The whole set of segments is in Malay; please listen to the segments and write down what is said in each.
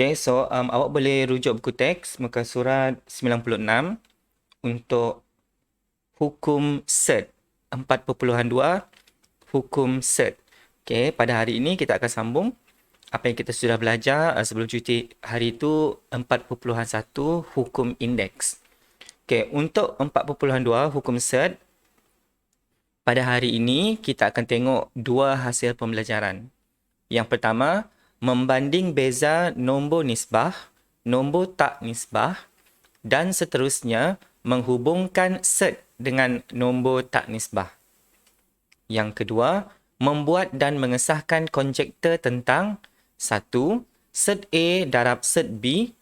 Okay, so awak boleh rujuk buku teks muka surat 96 untuk hukum cert 4.2 hukum cert. Okay, pada hari ini kita akan sambung apa yang kita sudah belajar sebelum cuti hari itu 4.1 hukum indeks. Okay, untuk 4.2 hukum cert, pada hari ini kita akan tengok dua hasil pembelajaran. Yang pertama, membanding beza nombor nisbah, nombor tak nisbah dan seterusnya menghubungkan cert dengan nombor tak nisbah. Yang kedua, membuat dan mengesahkan konjektor tentang 1. Cert A darab cert B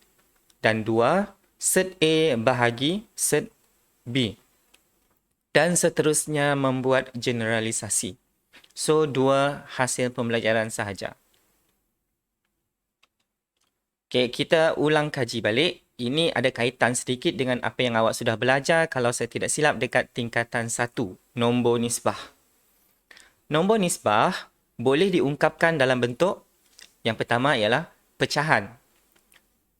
dan 2. Cert A bahagi cert B. Dan seterusnya membuat generalisasi. So, dua hasil pembelajaran sahaja. Okay, kita ulang kaji balik. Ini ada kaitan sedikit dengan apa yang awak sudah belajar kalau saya tidak silap dekat tingkatan 1, nombor nisbah. Nombor nisbah boleh diungkapkan dalam bentuk yang pertama ialah pecahan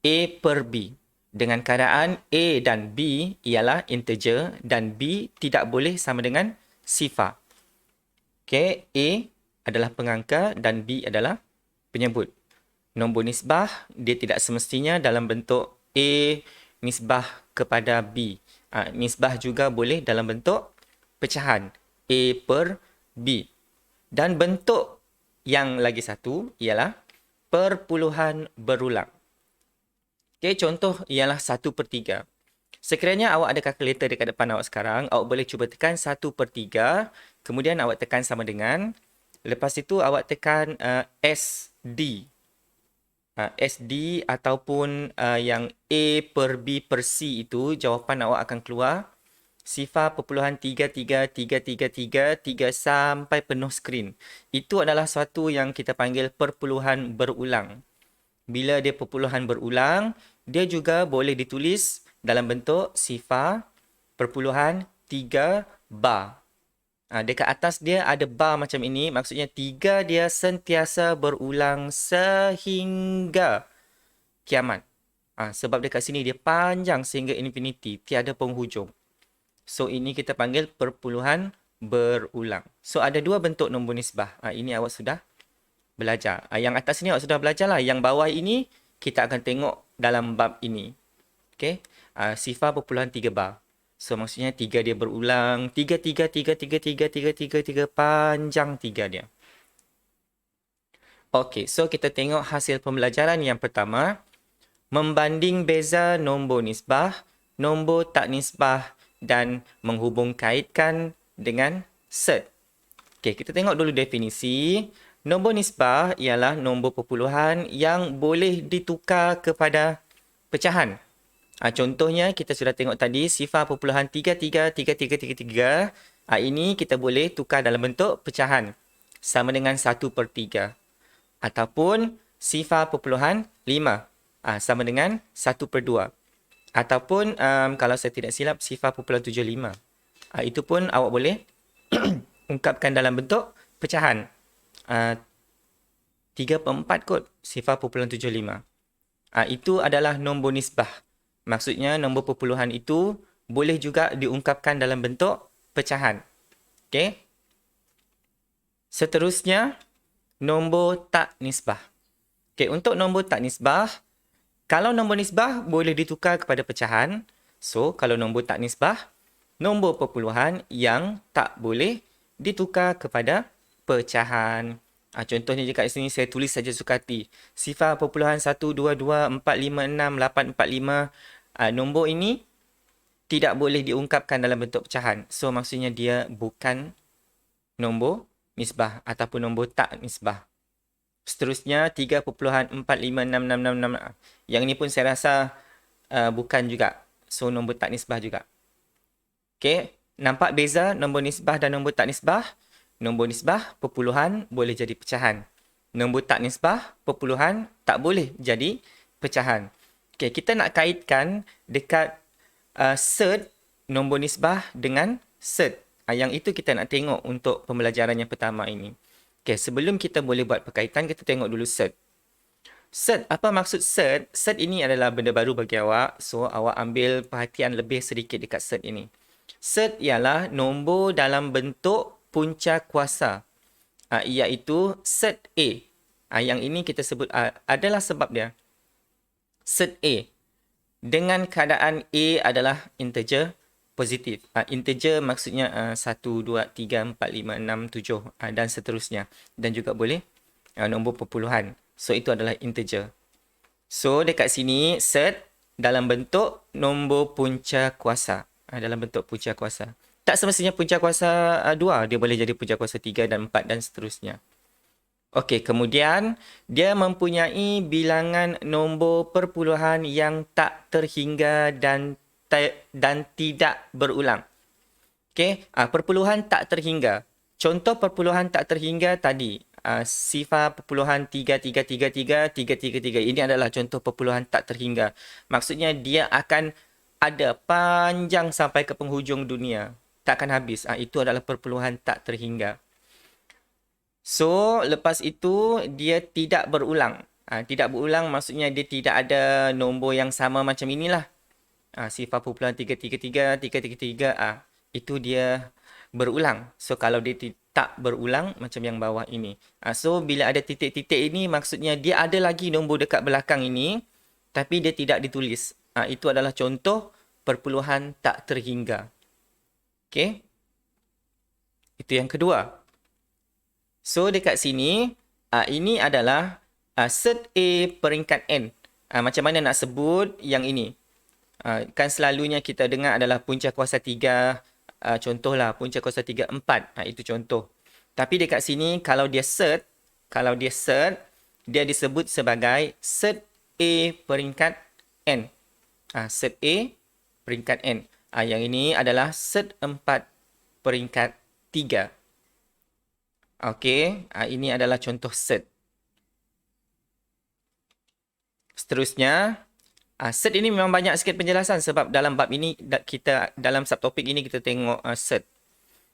A per B. Dengan keadaan A dan B ialah integer dan B tidak boleh sama dengan sifar. Okay, A adalah pengangka dan B adalah penyebut. Nombor nisbah, dia tidak semestinya dalam bentuk A nisbah kepada B. Nisbah juga boleh dalam bentuk pecahan A per B. Dan bentuk yang lagi satu ialah perpuluhan berulang. Okay, contoh ialah 1/3. Sekiranya awak ada kalkulator dekat depan awak sekarang, awak boleh cuba tekan 1/3, kemudian awak tekan sama dengan, lepas itu awak tekan SD. SD ataupun yang A per B per C itu, jawapan awak akan keluar 0.33333 sampai penuh skrin. Itu adalah suatu yang kita panggil perpuluhan berulang. Bila dia perpuluhan berulang, dia juga boleh ditulis dalam bentuk sifar perpuluhan 3 bar. Dekat atas dia ada bar macam ini. Maksudnya 3 dia sentiasa berulang sehingga kiamat. Sebab dekat sini dia panjang sehingga infinity. Tiada penghujung. So ini kita panggil perpuluhan berulang. So ada dua bentuk nombor nisbah. Ini awak sudah belajar. Yang atas ni awak sudah belajar lah. Yang bawah ini kita akan tengok dalam bab ini. Okay. Sifar perpuluhan 3 bar. So maksudnya 3 dia berulang. 3, 3, 3, 3, 3, 3, 3, 3. Panjang 3 dia. Okay. So kita tengok hasil pembelajaran yang pertama. Membanding beza nombor nisbah, nombor tak nisbah dan menghubung kaitkan dengan cert. Okay, kita tengok dulu definisi. Nombor nisbah ialah nombor perpuluhan yang boleh ditukar kepada pecahan. Contohnya kita sudah tengok tadi sifar perpuluhan 333333. Ini kita boleh tukar dalam bentuk pecahan sama dengan 1/3. Ataupun sifar perpuluhan 5 sama dengan 1/2. Ataupun kalau saya tidak silap sifar perpuluhan 75. Itu pun awak boleh ungkapkan dalam bentuk pecahan. 3/4 kot sifar perpuluhan 75. Itu adalah nombor nisbah. Maksudnya nombor perpuluhan itu boleh juga diungkapkan dalam bentuk pecahan. Okey. Seterusnya, nombor tak nisbah. Okey, untuk nombor tak nisbah, kalau nombor nisbah boleh ditukar kepada pecahan. So, kalau nombor tak nisbah, nombor perpuluhan yang tak boleh ditukar kepada pecahan. Contohnya dekat sini saya tulis saja sukati. Sifar perpuluhan 1, 2, 2, 4, 5, 6, 8, 4, 5. Nombor ini tidak boleh diungkapkan dalam bentuk pecahan. So, maksudnya dia bukan nombor nisbah ataupun nombor tak nisbah. Seterusnya 3.4566666. Yang ini pun saya rasa bukan juga. So, nombor tak nisbah juga. Okey, nampak beza nombor nisbah dan nombor tak nisbah? Nombor nisbah, perpuluhan boleh jadi pecahan. Nombor tak nisbah, perpuluhan tak boleh jadi pecahan. Okay, kita nak kaitkan dekat cert nombor nisbah dengan cert. Yang itu kita nak tengok untuk pembelajaran yang pertama ini. Okay, sebelum kita boleh buat perkaitan, kita tengok dulu cert. Set, apa maksud set? Set ini adalah benda baru bagi awak. So, awak ambil perhatian lebih sedikit dekat set ini. Set ialah nombor dalam bentuk punca kuasa. Iaitu set A. Yang ini kita sebut adalah sebab dia. Set A. Dengan keadaan A adalah integer positif. Integer maksudnya 1, 2, 3, 4, 5, 6, 7 dan seterusnya. Dan juga boleh nombor perpuluhan. So, itu adalah integer. So, dekat sini set dalam bentuk nombor punca kuasa. Dalam bentuk punca kuasa. Tak semestinya punca kuasa 2. Dia boleh jadi punca kuasa 3 dan 4 dan seterusnya. Okey, kemudian dia mempunyai bilangan nombor perpuluhan yang tak terhingga dan tidak berulang. Okey, perpuluhan tak terhingga. Contoh perpuluhan tak terhingga tadi. Sifar perpuluhan 3333, 333. Ini adalah contoh perpuluhan tak terhingga. Maksudnya dia akan ada panjang sampai ke penghujung dunia. Takkan habis. Itu adalah perpuluhan tak terhingga. So, lepas itu dia tidak berulang. Tidak berulang maksudnya dia tidak ada nombor yang sama macam inilah. Sifar perpuluhan 333, 333. Itu dia berulang. So, kalau dia tak berulang macam yang bawah ini. So, bila ada titik-titik ini maksudnya dia ada lagi nombor dekat belakang ini tapi dia tidak ditulis. Itu adalah contoh perpuluhan tak terhingga. Okey. Itu yang kedua. So, dekat sini, ini adalah set A peringkat N. Macam mana nak sebut yang ini? Kan selalunya kita dengar adalah punca kuasa 3. Contohlah, punca kuasa 3, 4. Itu contoh. Tapi dekat sini, kalau dia set, dia disebut sebagai set A peringkat N. Set A peringkat N. Yang ini adalah set 4 peringkat 3. Okey, ini adalah contoh set. Seterusnya, set ini memang banyak sikit penjelasan sebab dalam bab ini kita dalam subtopik ini kita tengok set.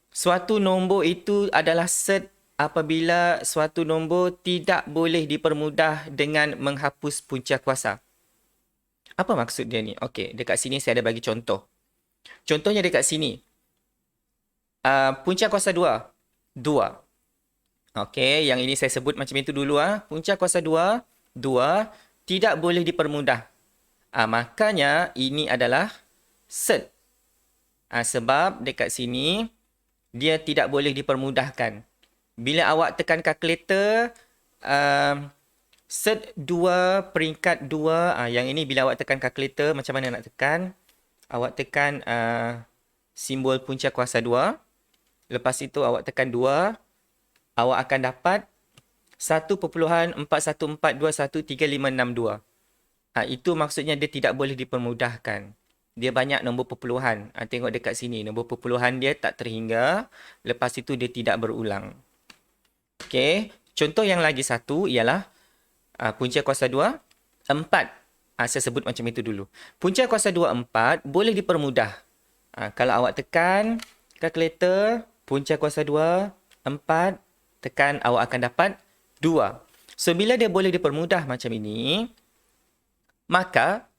Suatu nombor itu adalah set apabila suatu nombor tidak boleh dipermudah dengan menghapus punca kuasa. Apa maksud dia ni? Okey, dekat sini saya ada bagi contoh. Contohnya dekat sini. Punca kuasa 2. 2. Okey, yang ini saya sebut macam itu dulu. Punca kuasa 2 tidak boleh dipermudah. Makanya ini adalah set. Sebab dekat sini dia tidak boleh dipermudahkan. Bila awak tekan kalkulator, set 2 peringkat 2. Yang ini bila awak tekan kalkulator, macam mana nak tekan? Awak tekan simbol punca kuasa 2. Lepas itu awak tekan 2. Awak akan dapat 1.414213562. Itu maksudnya dia tidak boleh dipermudahkan. Dia banyak nombor perpuluhan. Tengok dekat sini. Nombor perpuluhan dia tak terhingga. Lepas itu dia tidak berulang. Okey. Contoh yang lagi satu ialah punca kuasa 2, 4. Saya sebut macam itu dulu. Punca kuasa 2, 4 boleh dipermudah. Kalau awak tekan kalkulator, punca kuasa 2, 4, tekan, awak akan dapat 2. So, bila dia boleh dipermudah macam ini, maka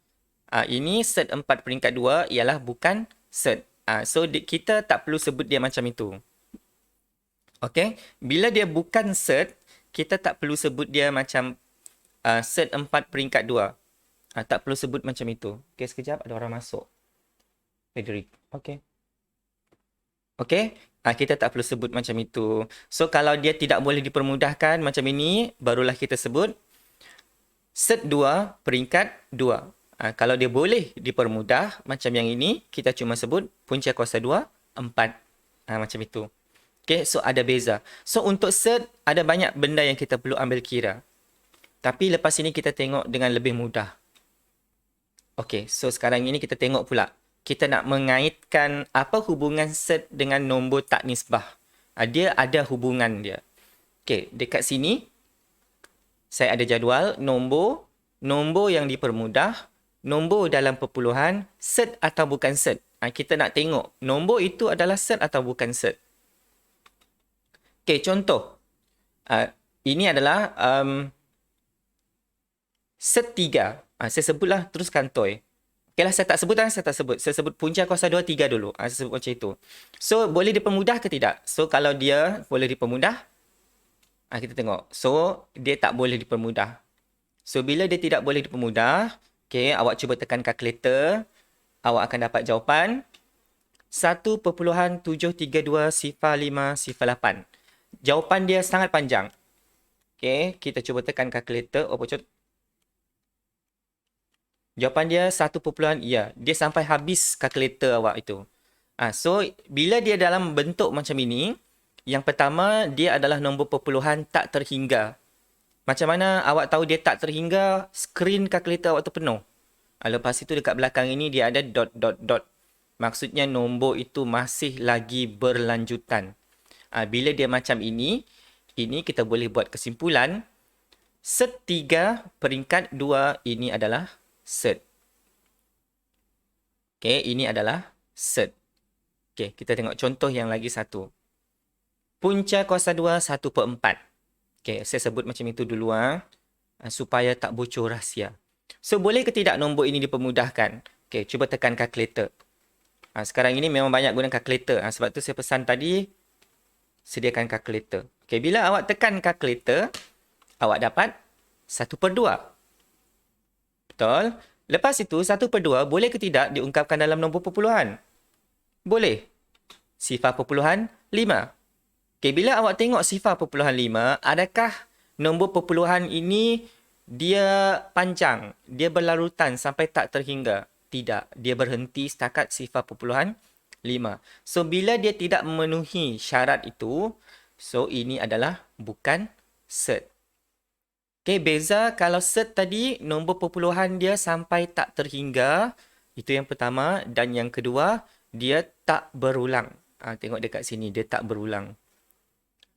ini set 4 peringkat 2 ialah bukan set. So, kita tak perlu sebut dia macam itu. Okey? Bila dia bukan set, kita tak perlu sebut dia macam set 4 peringkat 2. Tak perlu sebut macam itu. Okey, sekejap ada orang masuk. Frederick. Okey. Okey? Kita tak perlu sebut macam itu. So, kalau dia tidak boleh dipermudahkan macam ini, barulah kita sebut set 2 peringkat 2. Kalau dia boleh dipermudah macam yang ini, kita cuma sebut punca kuasa 2, 4. Macam itu. Okay, so ada beza. So, untuk set, ada banyak benda yang kita perlu ambil kira. Tapi lepas ini kita tengok dengan lebih mudah. Okay, so sekarang ini kita tengok pula. Kita nak mengaitkan apa hubungan set dengan nombor tak nisbah. Dia ada hubungan dia. Okey, dekat sini saya ada jadual nombor yang dipermudah, nombor dalam perpuluhan, set atau bukan set. Kita nak tengok nombor itu adalah set atau bukan set. Okey, contoh. Ini adalah Set 3. Saya sebutlah terus kantoi. Okeylah, saya tak sebut. Saya sebut punca kuasa 2, 3 dulu. Saya sebut macam itu. So, boleh dipermudah ke tidak? So, kalau dia boleh dipermudah, kita tengok. So, dia tak boleh dipermudah. So, bila dia tidak boleh dipermudah, okay, awak cuba tekan kalkulator, awak akan dapat jawapan 1.7320508. Jawapan dia sangat panjang. Okay, kita cuba tekan kalkulator. Jawapan dia 1. Dia sampai habis kalkulator awak itu. So, bila dia dalam bentuk macam ini, yang pertama, dia adalah nombor perpuluhan tak terhingga. Macam mana awak tahu dia tak terhingga? Skrin kalkulator awak tu penuh. Lepas itu dekat belakang ini dia ada dot dot dot. Maksudnya nombor itu masih lagi berlanjutan. Bila dia macam ini kita boleh buat kesimpulan. Set 3 peringkat 2 ini adalah set. Okay, ini adalah set. Okay, kita tengok contoh yang lagi satu. Punca kuasa 2 1/4. Okay, saya sebut macam itu dulu supaya tak bocor rahsia. So, boleh ke tidak nombor ini dipermudahkan? Okay, cuba tekan kalkulator. Sekarang ini memang banyak guna kalkulator. Sebab tu saya pesan tadi, sediakan kalkulator. Okay, bila awak tekan kalkulator, awak dapat 1/2. Betul? Lepas itu, 1/2 boleh ke tidak diungkapkan dalam nombor perpuluhan? Boleh. Sifar perpuluhan 5. Okay, bila awak tengok sifar perpuluhan 5, adakah nombor perpuluhan ini dia panjang, dia berlarutan sampai tak terhingga? Tidak, dia berhenti setakat sifar perpuluhan 5. So, bila dia tidak memenuhi syarat itu, so ini adalah bukan set. Okay, beza kalau set tadi, nombor perpuluhan dia sampai tak terhingga. Itu yang pertama. Dan yang kedua, dia tak berulang. Tengok dekat sini, dia tak berulang.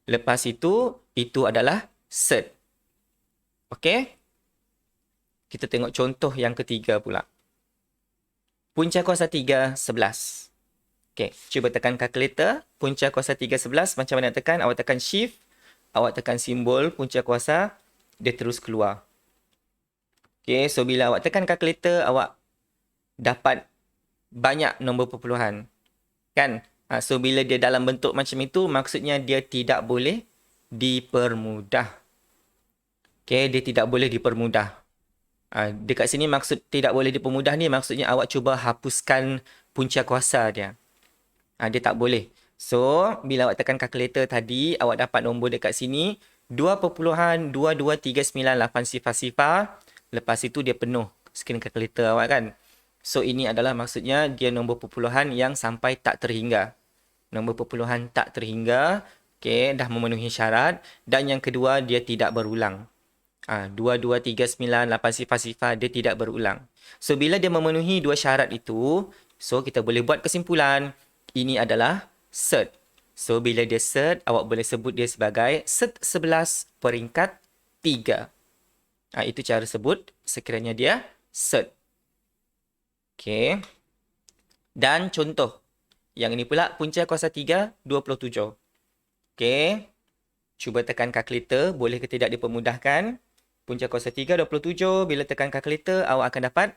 Lepas itu adalah set. Okay? Kita tengok contoh yang ketiga pula. Punca kuasa 3, 11. Okay, cuba tekan kalkulator. Punca kuasa 3, 11. Macam mana nak tekan? Awak tekan shift. Awak tekan simbol punca kuasa. Dia terus keluar. Okay, so bila awak tekan kalkulator, awak dapat banyak nombor perpuluhan. Kan? So, bila dia dalam bentuk macam itu, maksudnya dia tidak boleh dipermudah. Okay, dia tidak boleh dipermudah. Dekat sini maksud tidak boleh dipermudah ni, maksudnya awak cuba hapuskan punca kuasa dia. Dia tak boleh. So, bila awak tekan kalkulator tadi, awak dapat nombor dekat sini 2.22398 sifar-sifar. Lepas itu dia penuh skrin kalkulator awak kan. So, ini adalah maksudnya dia nombor perpuluhan yang sampai tak terhingga. Nombor perpuluhan tak terhingga. Okay, dah memenuhi syarat. Dan yang kedua, dia tidak berulang. 22398 sifar-sifar dia tidak berulang. So, bila dia memenuhi dua syarat itu, so kita boleh buat kesimpulan ini adalah set. So, bila dia set, awak boleh sebut dia sebagai set 11 peringkat 3. Itu cara sebut sekiranya dia set. Okay. Dan contoh. Yang ini pula punca kuasa 3, 27. Okay. Cuba tekan kalkulator. Boleh ke tidak dipermudahkan? Punca kuasa 3, 27. Bila tekan kalkulator, awak akan dapat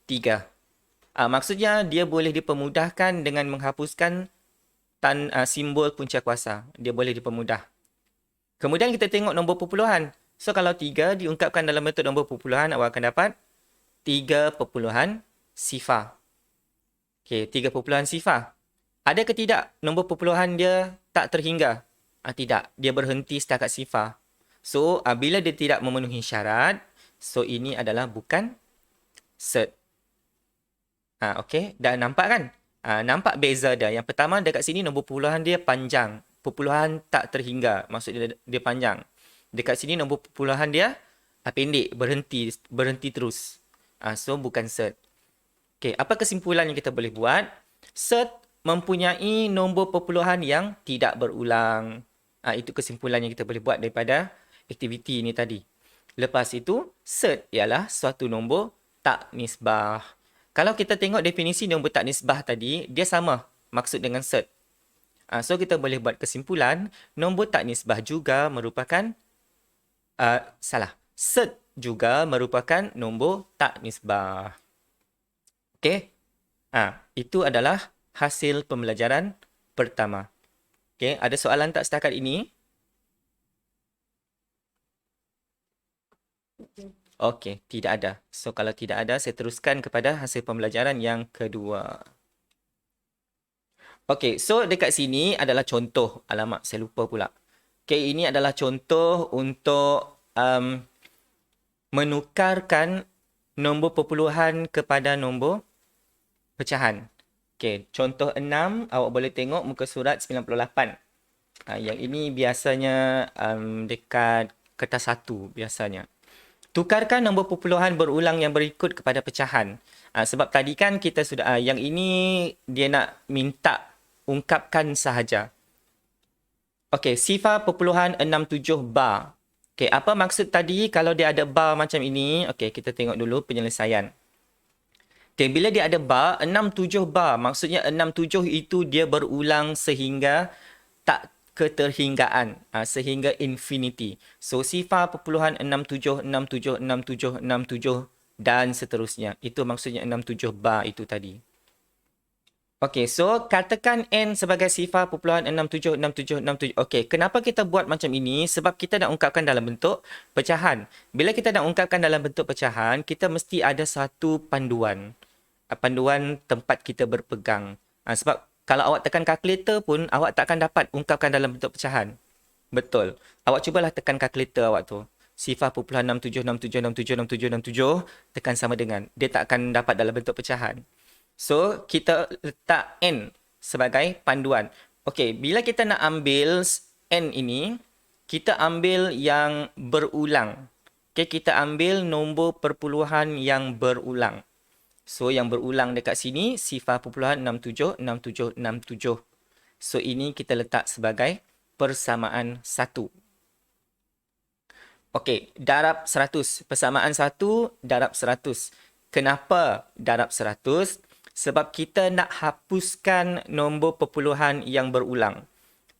3. Maksudnya, dia boleh dipermudahkan dengan menghapuskan simbol punca kuasa. Dia boleh dipermudah. Kemudian kita tengok nombor perpuluhan. So, kalau 3 diungkapkan dalam bentuk nombor perpuluhan, awak akan dapat 3 perpuluhan sifar. Okay, 3 perpuluhan sifar. Ada ke tidak nombor perpuluhan dia tak terhingga? Tidak. Dia berhenti setakat sifar. So, bila dia tidak memenuhi syarat, so ini adalah bukan set. Okey. Dan nampak kan? Nampak beza dia. Yang pertama dekat sini nombor perpuluhan dia panjang. Perpuluhan tak terhingga. Maksudnya dia panjang. Dekat sini nombor perpuluhan dia pendek. Berhenti terus. So, bukan set. Okey. Apa kesimpulan yang kita boleh buat? Set mempunyai nombor perpuluhan yang tidak berulang. Itu kesimpulan yang kita boleh buat daripada aktiviti ini tadi. Lepas itu, set ialah suatu nombor tak nisbah. Kalau kita tengok definisi nombor tak nisbah tadi, dia sama maksud dengan set. So, kita boleh buat kesimpulan, nombor tak nisbah juga merupakan, set juga merupakan nombor tak nisbah. Okey. Itu adalah hasil pembelajaran pertama. Okey, ada soalan tak setakat ini? Okey, tidak ada. So, kalau tidak ada, saya teruskan kepada hasil pembelajaran yang kedua. Okey, so dekat sini adalah contoh. Alamak, saya lupa pula. Okey, ini adalah contoh untuk menukarkan nombor perpuluhan kepada nombor pecahan. Okey, contoh 6, awak boleh tengok muka surat 98. Yang ini biasanya dekat kertas 1 biasanya. Tukarkan nombor perpuluhan berulang yang berikut kepada pecahan. Sebab tadi kan kita sudah, yang ini dia nak minta ungkapkan sahaja. Okey, sifar perpuluhan 67 bar. Okey, apa maksud tadi kalau dia ada bar macam ini? Okey, kita tengok dulu penyelesaian. Okey, bila dia ada bar, 67 bar. Maksudnya 67 itu dia berulang sehingga tak keterhinggaan, sehingga infinity. So, sifar perpuluhan 67, 67, 67, 67 dan seterusnya. Itu maksudnya 67 bar itu tadi. Okey, so katakan N sebagai sifar perpuluhan 67, 67, 67. Okey, kenapa kita buat macam ini? Sebab kita nak ungkapkan dalam bentuk pecahan. Bila kita nak ungkapkan dalam bentuk pecahan, kita mesti ada satu panduan. Panduan tempat kita berpegang. Sebab kalau awak tekan kalkulator pun, awak tak akan dapat ungkapkan dalam bentuk pecahan. Betul. Awak cubalah tekan kalkulator awak tu. Sifar perpuluhan 67, 67, 67, 67, 67, tekan sama dengan. Dia tak akan dapat dalam bentuk pecahan. So, kita letak N sebagai panduan. Okey, bila kita nak ambil N ini, kita ambil yang berulang. Okey, kita ambil nombor perpuluhan yang berulang. So, yang berulang dekat sini, sifar perpuluhan 67, 67, 67. So, ini kita letak sebagai persamaan 1. Okey, darab 100. Persamaan 1 darab 100. Kenapa darab 100? Sebab kita nak hapuskan nombor perpuluhan yang berulang.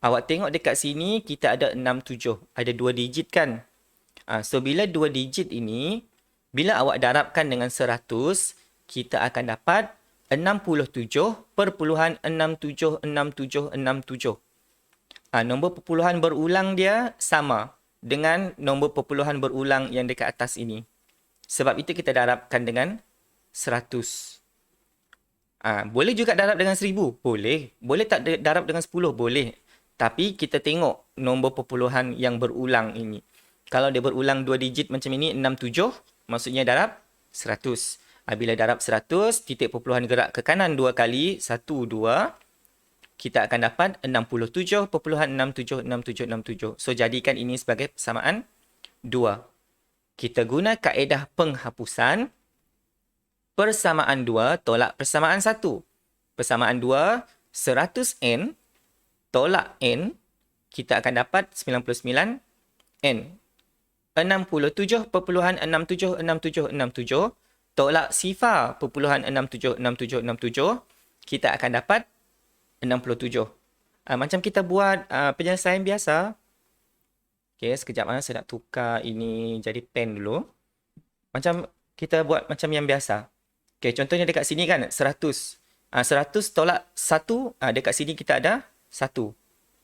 Awak tengok dekat sini, kita ada 67. Ada 2 digit kan? So, bila 2 digit ini, bila awak darabkan dengan 100, kita akan dapat 67.676767. Nombor perpuluhan berulang dia sama dengan nombor perpuluhan berulang yang dekat atas ini. Sebab itu kita darabkan dengan 100. Boleh juga darab dengan 1000? Boleh. Boleh tak darab dengan 10? Boleh. Tapi kita tengok nombor perpuluhan yang berulang ini. Kalau dia berulang 2 digit macam ini, 67, maksudnya darab 100. Bila darab 100, titik perpuluhan gerak ke kanan 2 kali, 1, 2, kita akan dapat 67.676767. So, jadikan ini sebagai persamaan 2. Kita guna kaedah penghapusan. Persamaan 2 tolak persamaan 1. Persamaan 2, 100N tolak N, kita akan dapat 99N. 67.676767 tolak sifar perpuluhan 676767, kita akan dapat 67. Macam kita buat penyelesaian biasa. Okey, sekejap saya nak tukar ini jadi pen dulu. Macam kita buat macam yang biasa. Okey, contohnya dekat sini kan 100. 100 tolak 1, dekat sini kita ada 1.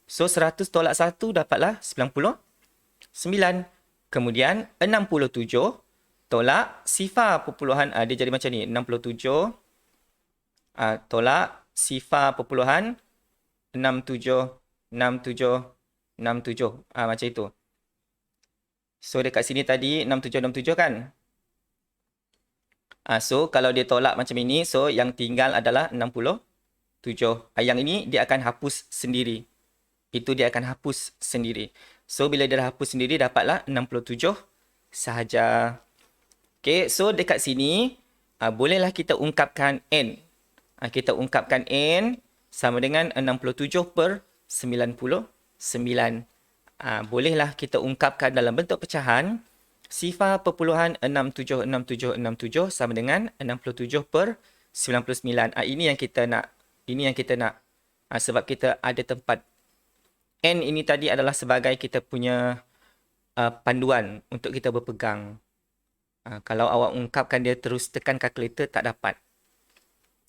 So 100 tolak 1 dapatlah 99. Kemudian 67 tolak sifar perpuluhan, dia jadi macam ni. 67 tolak sifar perpuluhan 67, 67, 67. Macam itu. So dekat sini tadi 67, 67 kan? So, kalau dia tolak macam ini, so yang tinggal adalah 67. Yang ini dia akan hapus sendiri. Itu dia akan hapus sendiri. So, bila dia dah hapus sendiri, dapatlah 67 sahaja. Okay, so dekat sini, bolehlah kita ungkapkan N. Kita ungkapkan N sama dengan 67/99. Bolehlah kita ungkapkan dalam bentuk pecahan. Sifar perpuluhan 676767 sama dengan 67/99. Ini yang kita nak. Sebab kita ada tempat. N ini tadi adalah sebagai kita punya panduan untuk kita berpegang. Kalau awak ungkapkan dia terus tekan kalkulator, tak dapat.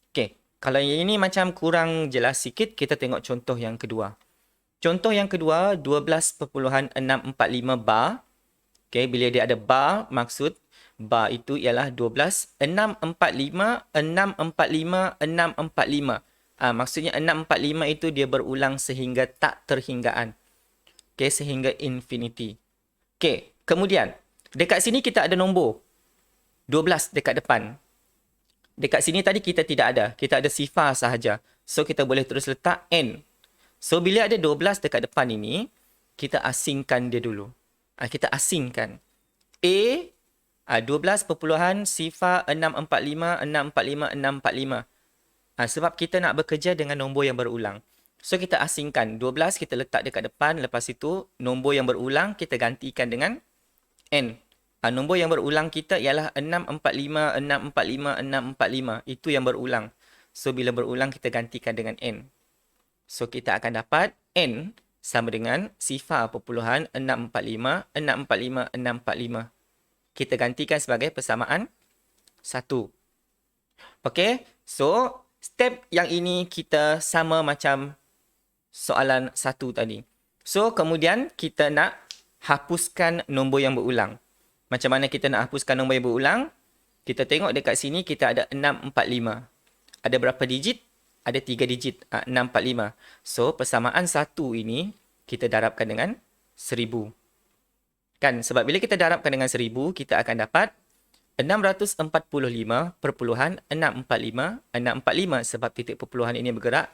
Okey, kalau yang ini macam kurang jelas sikit, kita tengok contoh yang kedua. Contoh yang kedua, 12.645 bar. Okey, bila dia ada bar, maksud bar itu ialah 12, 645, 645, 645. Maksudnya 645 itu dia berulang sehingga tak terhinggaan. Okey, sehingga infinity. Okey, kemudian dekat sini kita ada nombor 12 dekat depan. Dekat sini tadi kita tidak ada. Kita ada sifar sahaja. So, kita boleh terus letak N. So, bila ada 12 dekat depan ini, kita asingkan dia dulu. Kita asingkan. A, 12 perpuluhan sifar 645, 645, 645. Sebab kita nak bekerja dengan nombor yang berulang. So, kita asingkan. 12 kita letak dekat depan. Lepas itu, nombor yang berulang kita gantikan dengan N. Nombor yang berulang kita ialah 645, 645, 645. Itu yang berulang. So, bila berulang kita gantikan dengan N. So, kita akan dapat N sama dengan sifar perpuluhan 645, 645, 645. Kita gantikan sebagai persamaan 1. Okey, so step yang ini kita sama macam soalan 1 tadi. So, kemudian kita nak hapuskan nombor yang berulang. Macam mana kita nak hapuskan nombor yang berulang? Kita tengok dekat sini kita ada 645. Ada berapa digit? Ada 3 digit. 645. So, persamaan 1 ini kita darabkan dengan 1000. Kan? Sebab bila kita darabkan dengan 1000, kita akan dapat 645.645. 645 sebab titik perpuluhan ini bergerak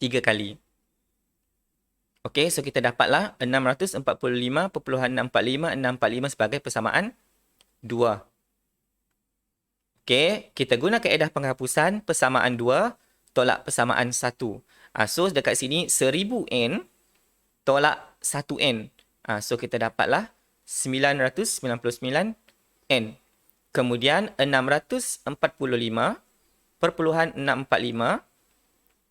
3 kali. Okey, so kita dapatlah 645.645, 645 sebagai persamaan 2. Okey, kita guna kaedah penghapusan persamaan 2 tolak persamaan 1. So, dekat sini 1000N tolak 1N. So, kita dapatlah 999N. Kemudian 645.645.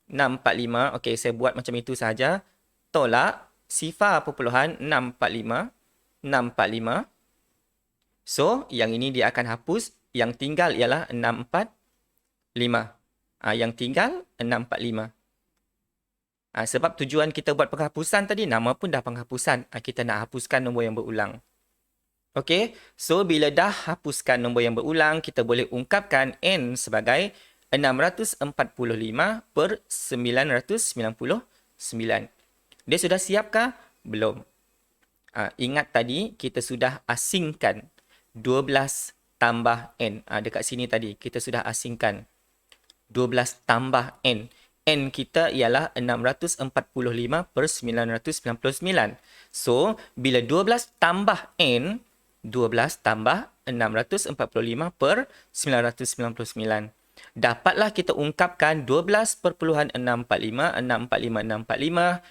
645, okey, saya buat macam itu sahaja. Tolak sifar perpuluhan 645. 645. So, yang ini dia akan hapus. Yang tinggal ialah 645. Yang tinggal 645. Sebab tujuan kita buat penghapusan tadi, nama pun dah penghapusan. Kita nak hapuskan nombor yang berulang. Okey, so bila dah hapuskan nombor yang berulang, kita boleh ungkapkan N sebagai 645/999. Dia sudah siapkah? Belum. Ingat tadi kita sudah asingkan 12 tambah N. Dekat sini tadi kita sudah asingkan 12 tambah N. N kita ialah 645/999. So, bila 12 tambah N, 12 tambah 645/999. Dapatlah kita ungkapkan 12.645, 645, 645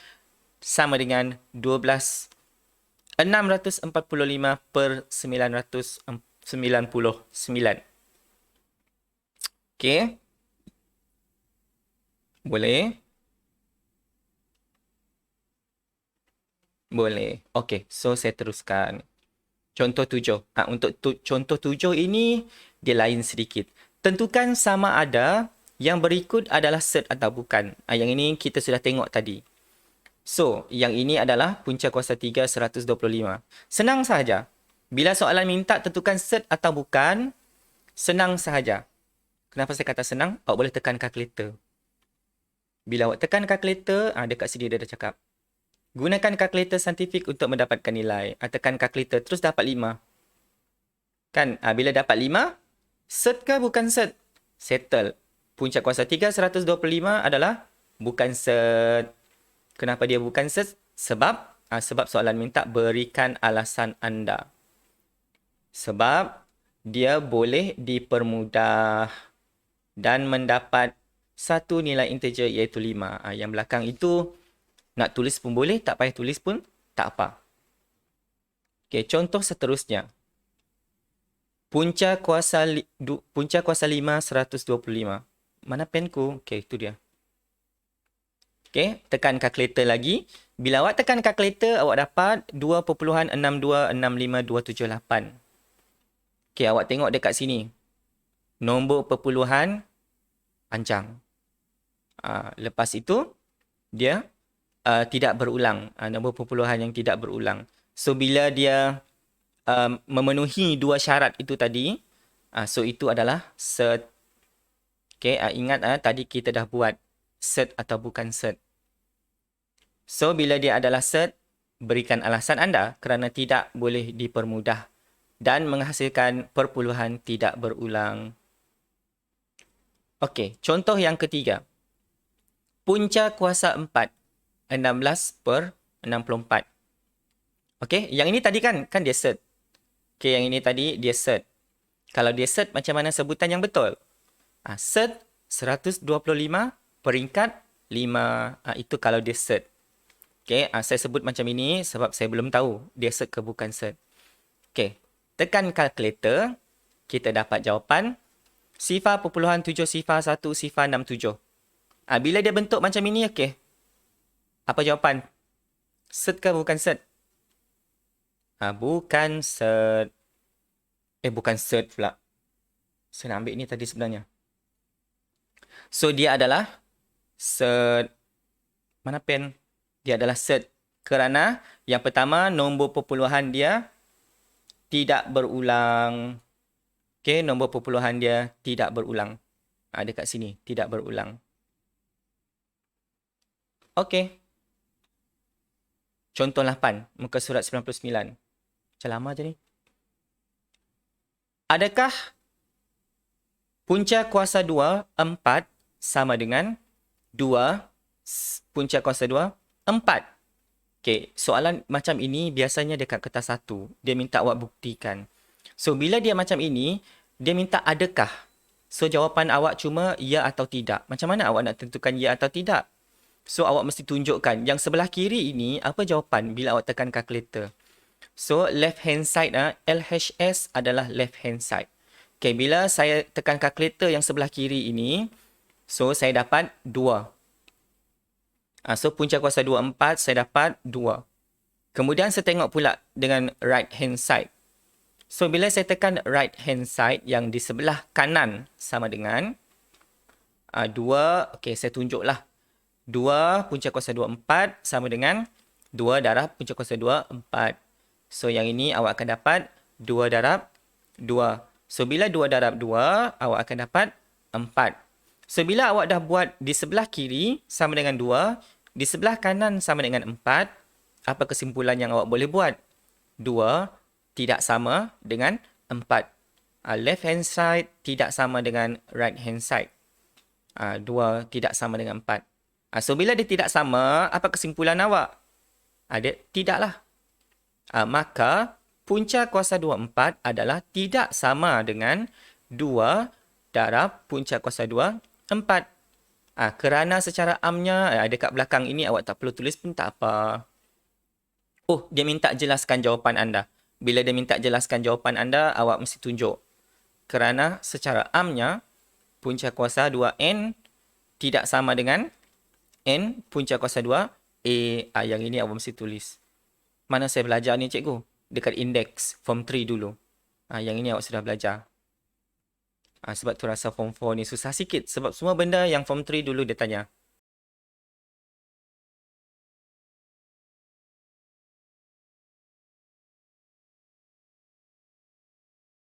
sama dengan 12 645/999. Okey. Boleh? Boleh. Okey, so saya teruskan. Contoh 7. Untuk contoh 7 ini, dia lain sedikit. Tentukan sama ada yang berikut adalah set atau bukan. Yang ini kita sudah tengok tadi. So, yang ini adalah punca kuasa 3, 125. Senang sahaja. Bila soalan minta tentukan set atau bukan, senang sahaja. Kenapa saya kata senang? Awak boleh tekan kalkulator. Bila awak tekan kalkulator, dekat sini dia dah cakap. Gunakan kalkulator saintifik untuk mendapatkan nilai. Tekan kalkulator, terus dapat 5. Kan? Bila dapat 5, set ke bukan set? Settle. Punca kuasa 3, 125 adalah bukan set. Kenapa dia bukan set? Sebab soalan minta berikan alasan anda. Sebab dia boleh dipermudah dan mendapat satu nilai integer iaitu 5. Yang belakang itu nak tulis pun boleh, tak payah tulis pun tak apa. Okey, contoh seterusnya. Punca kuasa 5, 125. Mana penku? Okey, itu dia. Okey, tekan kalkulator lagi. Bila awak tekan kalkulator, awak dapat 2.6265278. Okey, awak tengok dekat sini. Nombor perpuluhan panjang. Lepas itu, dia tidak berulang. Nombor perpuluhan yang tidak berulang. So, bila dia memenuhi dua syarat itu tadi, so itu adalah cert. Okay, ingat tadi kita dah buat cert atau bukan cert. So, bila dia adalah cert, berikan alasan anda kerana tidak boleh dipermudah dan menghasilkan perpuluhan tidak berulang. Okey, contoh yang ketiga. Punca kuasa 4, 16/64. Okey, yang ini tadi kan dia cert. Okey, yang ini tadi dia cert. Kalau dia cert, macam mana sebutan yang betul? Cert 125 peringkat 5. Itu kalau dia cert. Okay, saya sebut macam ini sebab saya belum tahu dia cert ke bukan cert. Okay, tekan kalkulator. Kita dapat jawapan 0.7, 0.1, 0.67. Bila dia bentuk macam ini, okay. Apa jawapan? Cert ke bukan cert? Bukan cert. Bukan cert pula. Saya nak ambil ni tadi sebenarnya. So, dia adalah cert. Mana pen? Dia adalah cert. Kerana yang pertama, nombor perpuluhan dia tidak berulang. Okay, nombor perpuluhan dia tidak berulang. Dekat sini, tidak berulang. Okay. Contoh 8, muka surat 99. Macam lama je ni. Adakah punca kuasa 2, 4 sama dengan 2 punca kuasa 2, 4. Okay, soalan macam ini biasanya dekat kertas 1. Dia minta awak buktikan. So, bila dia macam ini, dia minta adakah. So, jawapan awak cuma ya atau tidak. Macam mana awak nak tentukan ya atau tidak? So, awak mesti tunjukkan. Yang sebelah kiri ini, apa jawapan bila awak tekan kalkulator? So, left hand side, LHS adalah left hand side. Okay, bila saya tekan kalkulator yang sebelah kiri ini, so, saya dapat 2. So, punca kuasa 2, 4, saya dapat 2. Kemudian, saya tengok pula dengan right hand side. So, bila saya tekan right hand side yang di sebelah kanan sama dengan 2, okay, saya tunjuklah. 2 punca kuasa 2, 4 sama dengan 2 darab punca kuasa 2, 4. So, yang ini awak akan dapat 2 darab 2. So, bila 2 darab 2, awak akan dapat 4. So, bila awak dah buat di sebelah kiri sama dengan 2, di sebelah kanan sama dengan 4, apa kesimpulan yang awak boleh buat? 2 tidak sama dengan 4. Left hand side tidak sama dengan right hand side. 2 tidak sama dengan 4. So, bila dia tidak sama, apa kesimpulan awak? Dia tidaklah. Maka, punca kuasa 2, 4 adalah tidak sama dengan 2 darab punca kuasa 2, 4. Kerana secara amnya, dekat belakang ini awak tak perlu tulis pun tak apa. Oh, dia minta jelaskan jawapan anda. Bila dia minta jelaskan jawapan anda, awak mesti tunjuk. Kerana secara amnya, punca kuasa 2N tidak sama dengan N punca kuasa 2 A. Yang ini awak mesti tulis. Mana saya belajar ni cikgu? Dekat indeks form 3 dulu. Yang ini awak sudah belajar. Sebab tu rasa form 4 ni susah sikit. Sebab semua benda yang form 3 dulu dia tanya.